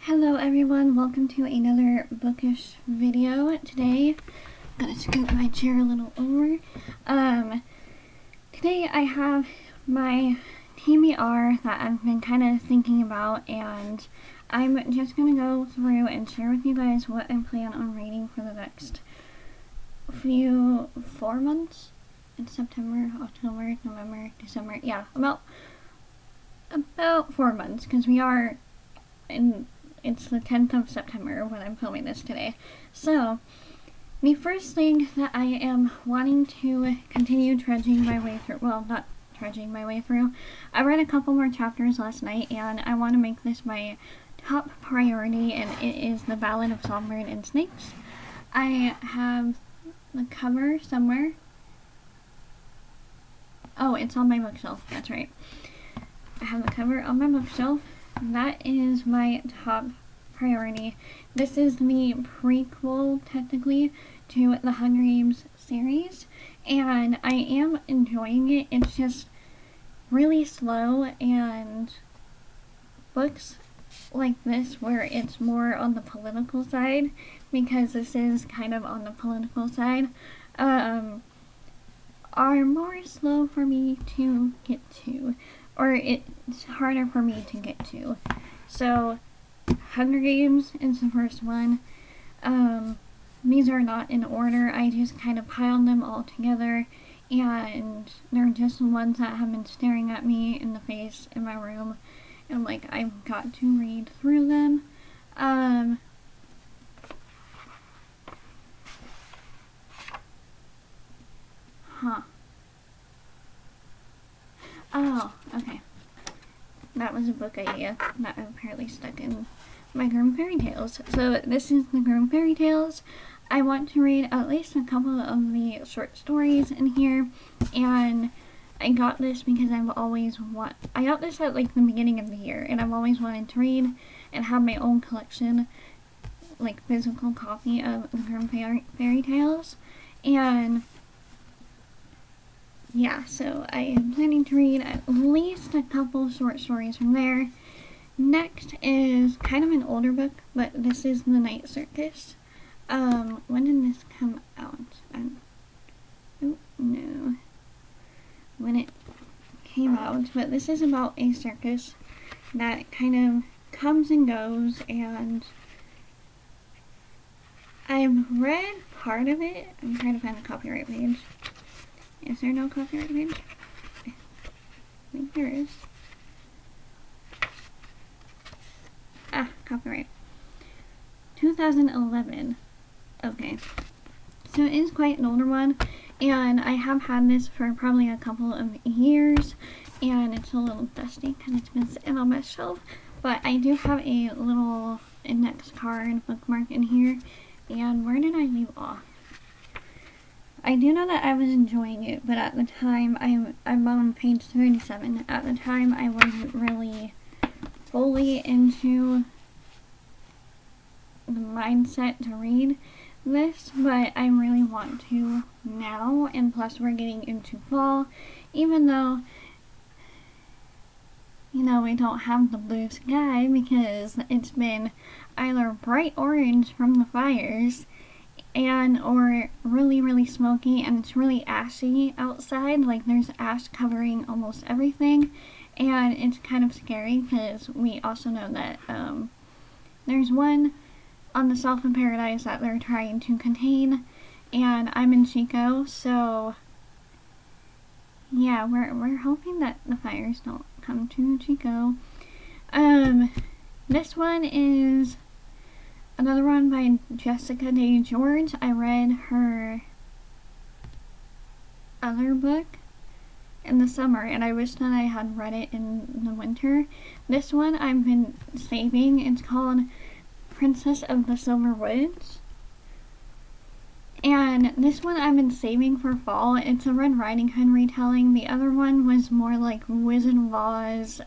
Hello everyone, welcome to another bookish video. Today, I'm gonna scoot my chair a little over. Today I have my TBR that I've been kind of thinking about, and I'm just gonna go through and share with you guys what I plan on reading for the next 4 months. In September, October, November, December, yeah, about 4 months, because it's the 10th of September when I'm filming this today. So, the first thing that I am wanting to continue trudging my way through, well, not trudging my way through, I read a couple more chapters last night, and I want to make this my top priority, and it is the Violin of Songbird and Snakes. I have the cover somewhere. Oh, it's on my bookshelf, that's right. I have the cover on my bookshelf. That is my top priority. This is the prequel, technically, to the Hunger Games series, and I am enjoying it. It's just really slow, and books like this, where it's more on the political side, because this is kind of on the political side, are more slow for me to get to, or it's harder for me to get to. So, Hunger Games is the first one. These are not in order. I just kind of piled them all together, and they're just the ones that have been staring at me in the face in my room, and like, I've got to read through them. Oh, okay. That was a book idea that apparently stuck in my Grimm Fairy Tales. So this is the Grimm Fairy Tales. I want to read at least a couple of the short stories in here, and I got this because I got this at like the beginning of the year, and I've always wanted to read and have my own collection, like physical copy of the Grimm Fairy Tales, and yeah, so I am planning to read at least a couple short stories from there. Next is kind of an older book, but this is the Night Circus. When did this come out? Oh, no. When it came out, but this is about a circus that kind of comes and goes, and I've read part of it. I'm trying to find the copyright page. Is there no copyright page? I think there is. Ah, copyright. 2011. Okay. So it is quite an older one, and I have had this for probably a couple of years, and it's a little dusty because it's been sitting on my shelf, but I do have a little index card bookmark in here, and where did I leave off? I do know that I was enjoying it, but at the time, I'm on page 37. At the time, I wasn't really fully into the mindset to read this, but I really want to now, and plus we're getting into fall, even though, you know, we don't have the blue sky because it's been either bright orange from the fires, or really, really smoky, and it's really ashy outside. Like, there's ash covering almost everything, and it's kind of scary because we also know that there's one on the South of Paradise that they're trying to contain, and I'm in Chico, so yeah, we're hoping that the fires don't come to Chico. This one is another one by Jessica Day George. I read her other book in the summer, and I wish that I had read it in the winter. This one I've been saving. It's called Princess of the Silver Woods. And this one I've been saving for fall. It's a Red Riding Hood retelling. The other one was more like Wizard of Oz,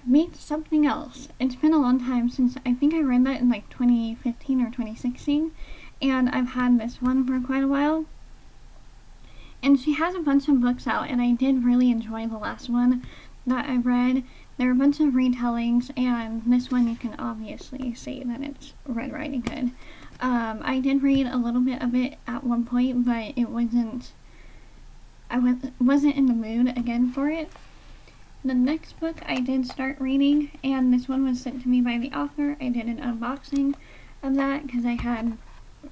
meets something else. It's been a long time since, I think I read that in like 2015 or 2016, and I've had this one for quite a while. And she has a bunch of books out, and I did really enjoy the last one. that I read, there are a bunch of retellings, and this one you can obviously see that it's Red Riding Hood. I did read a little bit of it at one point, but it wasn't, wasn't in the mood again for it. The next book I did start reading, and this one was sent to me by the author. I did an unboxing of that because I had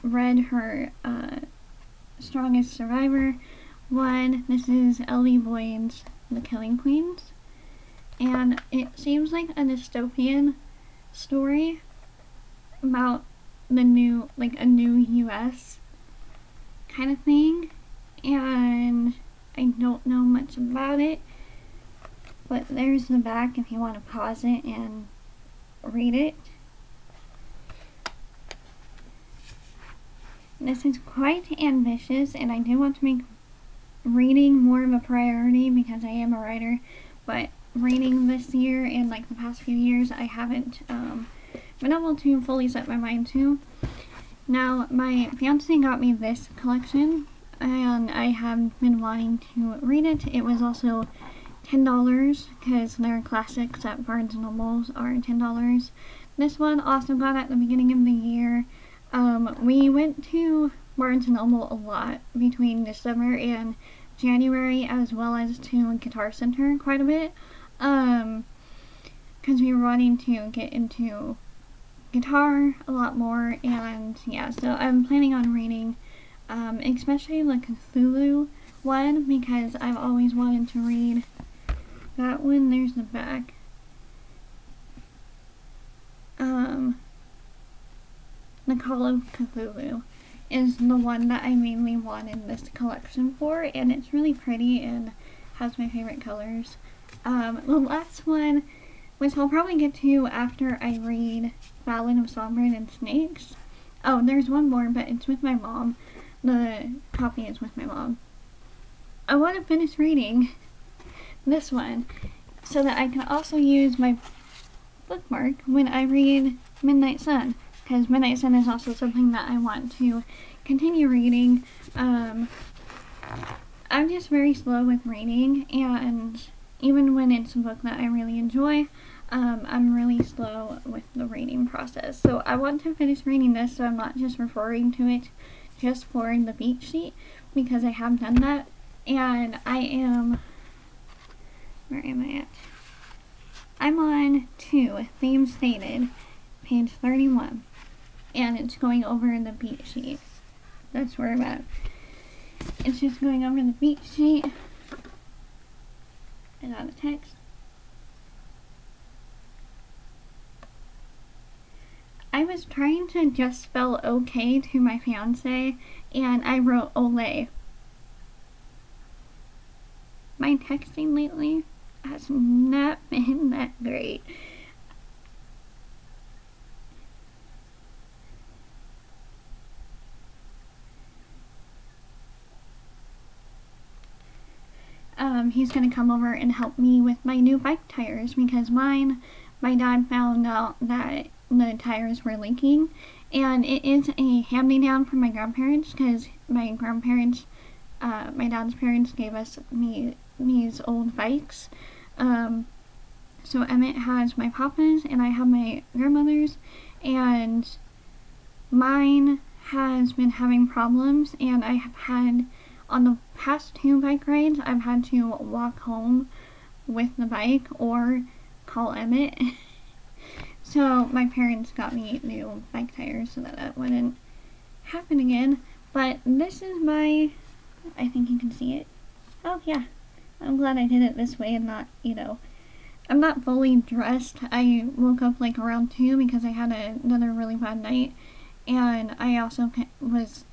read her Strongest Survivor one. This is Ellie Boyd's The Killing Queens, and it seems like a dystopian story about the new, like a new US kind of thing, and I don't know much about it, but there's the back if you want to pause it and read it. This is quite ambitious, and I do want to make reading more of a priority because I am a writer, but reading this year and like the past few years I haven't been able to fully set my mind to. Now, my fiance got me this collection, and I have been wanting to read it. It was also $10 because their classics at Barnes & Noble are $10. This one also got at the beginning of the year. We went to Barnes & Noble a lot between December and January, as well as to Guitar Center quite a bit, because we were wanting to get into guitar a lot more, and yeah, so I'm planning on reading especially the Cthulhu one, because I've always wanted to read that one. There's the back. The Call of Cthulhu is the one that I mainly wanted this collection for, and it's really pretty and has my favorite colors. The last one, which I'll probably get to after I read Violin of Songbird and Snakes. Oh, there's one more, but it's with my mom. The copy is with my mom. I want to finish reading this one so that I can also use my bookmark when I read Midnight Sun, because Midnight Sun is also something that I want to continue reading. I'm just very slow with reading, and even when it's a book that I really enjoy, I'm really slow with the reading process. So I want to finish reading this so I'm not just referring to it just for the beat sheet, because I have done that, and I am, where am I at? I'm on 2, Theme Stated, page 31, and it's going over the beat sheet. That's where I'm at. It's just going over the beat sheet. I got a text. I was trying to just spell okay to my fiance, and I wrote Olay. My texting lately has not been that great. He's gonna come over and help me with my new bike tires, because my dad found out that the tires were leaking, and it is a hand-me-down from my grandparents, because my grandparents, my dad's parents gave us these old bikes. So Emmett has my papa's, and I have my grandmother's, and mine has been having problems, and I have had, on the past 2 bike rides, I've had to walk home with the bike or call Emmett. So my parents got me new bike tires so that wouldn't happen again. But this is my, I think you can see it. Oh yeah, I'm glad I did it this way and not, I'm not fully dressed. I woke up like around 2 because I had another really bad night, and I also was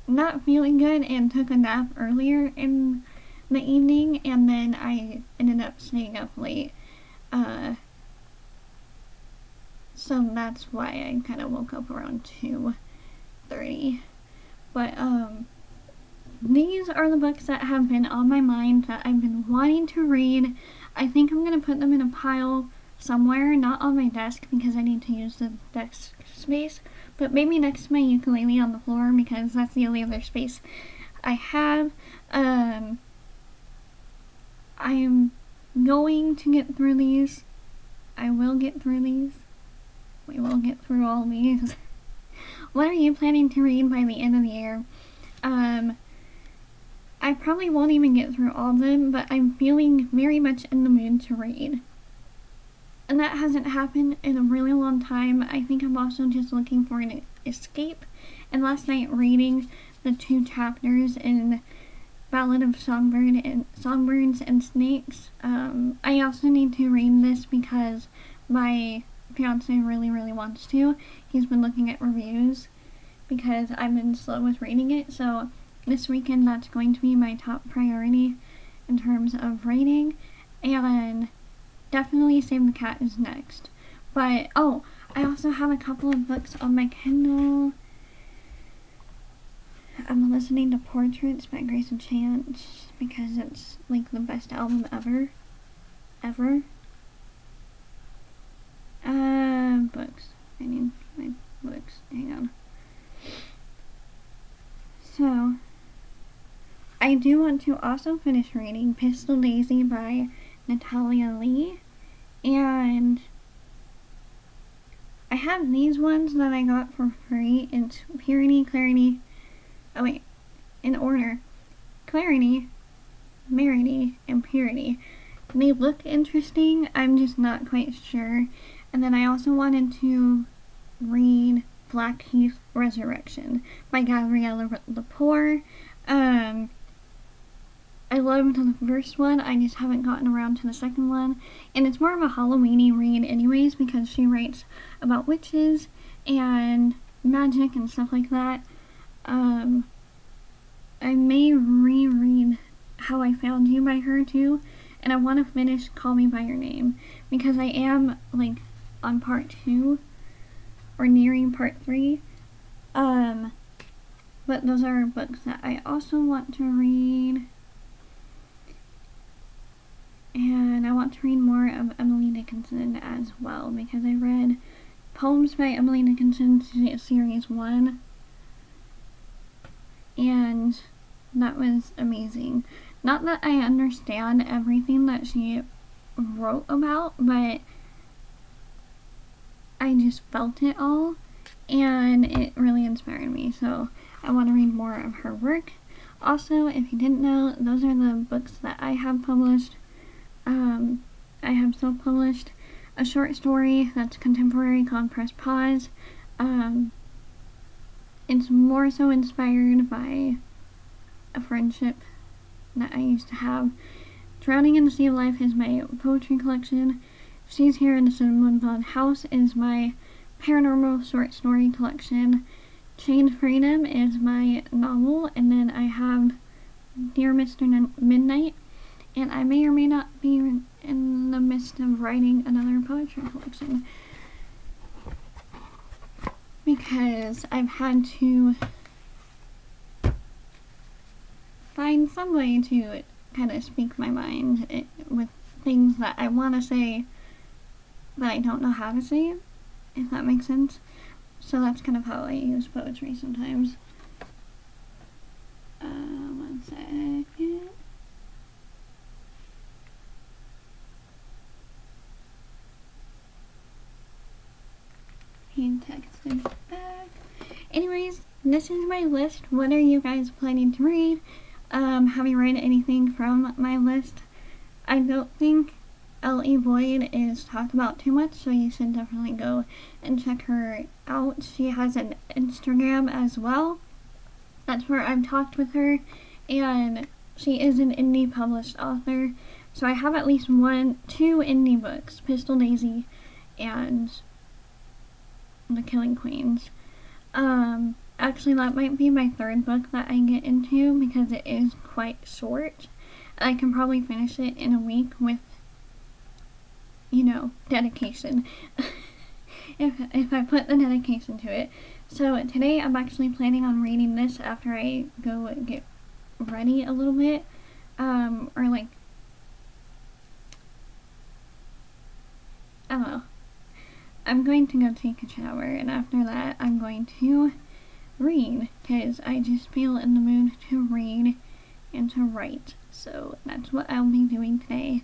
not feeling good and took a nap earlier in the evening, and then I ended up staying up late. So that's why I kind of woke up around 2:30. But these are the books that have been on my mind that I've been wanting to read. I think I'm going to put them in a pile somewhere, not on my desk because I need to use the desk space, but maybe next to my ukulele on the floor, because that's the only other space I have. I'm going to get through these. I will get through these. We will get through all these. What are you planning to read by the end of the year? I probably won't even get through all of them, but I'm feeling very much in the mood to read. And that hasn't happened in a really long time. I think I'm also just looking for an escape. And last night reading the 2 chapters in Violin of Songbirds and Snakes. I also need to read this because my fiance really wants to. He's been looking at reviews because I've been slow with reading it. So this weekend that's going to be my top priority in terms of reading. And definitely Save the Cat is next. But, oh, I also have a couple of books on my Kindle. I'm listening to Portraits by Grace and Chance because it's like the best album ever. Books. I need my books. Hang on. So, I do want to also finish reading Pistol Daisy by Natalia Lee. And I have these ones that I got for free. It's Purity, Clarity. Oh wait, in order. Clarity, Merity, and Purity. They look interesting, I'm just not quite sure. And then I also wanted to read Blackheath Resurrection by Gabriella Lepore. I loved the first one, I just haven't gotten around to the second one. And it's more of a Halloween-y read anyways because she writes about witches and magic and stuff like that. I may reread How I Found You by her too, and I want to finish Call Me By Your Name because I am like on part 2 or nearing part 3. But those are books that I also want to read. And I want to read more of Emily Dickinson as well because I read Poems by Emily Dickinson Series 1. And that was amazing. Not that I understand everything that she wrote about, but I just felt it all, and it really inspired me, so I want to read more of her work. Also, if you didn't know, those are the books that I have published. I have self-published a short story that's contemporary called Press Pause. It's more so inspired by a friendship that I used to have. Drowning in the Sea of Life is my poetry collection. She's Here in the Cinnamon Bun House is my paranormal short story collection. Chained Freedom is my novel, and then I have Dear Mr. Midnight, and I may or may not be in the midst of writing another poetry collection because I've had to find some way to kind of speak my mind with things that I want to say but I don't know how to say, if that makes sense. So that's kind of how I use poetry sometimes. One second. He texted back. Anyways, this is my list. What are you guys planning to read? Have you read anything from my list? I don't think Ellie Boyd is talked about too much, so you should definitely go and check her out. She has an Instagram as well. That's where I've talked with her, and she is an indie published author. So I have at least 2 indie books, Pistol Daisy and The Killing Queens. Actually, that might be my 3rd book that I get into because it is quite short. I can probably finish it in a week with, you know, dedication. if I put the dedication to it. So today I'm actually planning on reading this after I go get ready a little bit. Or like, I don't know. I'm going to go take a shower, and after that I'm going to read because I just feel in the mood to read and to write. So that's what I'll be doing today.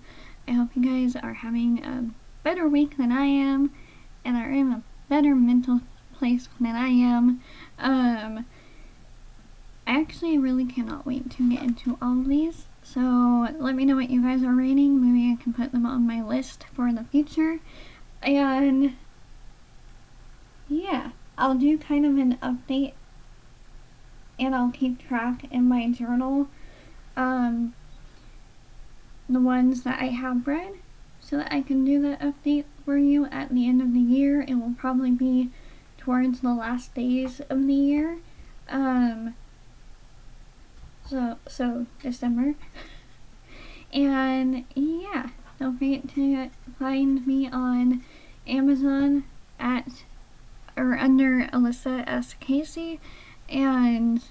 I hope you guys are having a better week than I am and are in a better mental place than I am. I actually really cannot wait to get into all of these. So let me know what you guys are rating. Maybe I can put them on my list for the future. And yeah, I'll do kind of an update and I'll keep track in my journal the ones that I have read so that I can do the update for you at the end of the year. It will probably be towards the last days of the year. So December. And yeah, don't forget to find me on Amazon under Alyssa S. Casey, and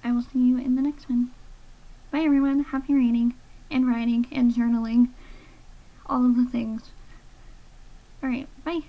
I will see you in the next one. Bye everyone, happy reading and writing and journaling, all of the things. Alright, bye.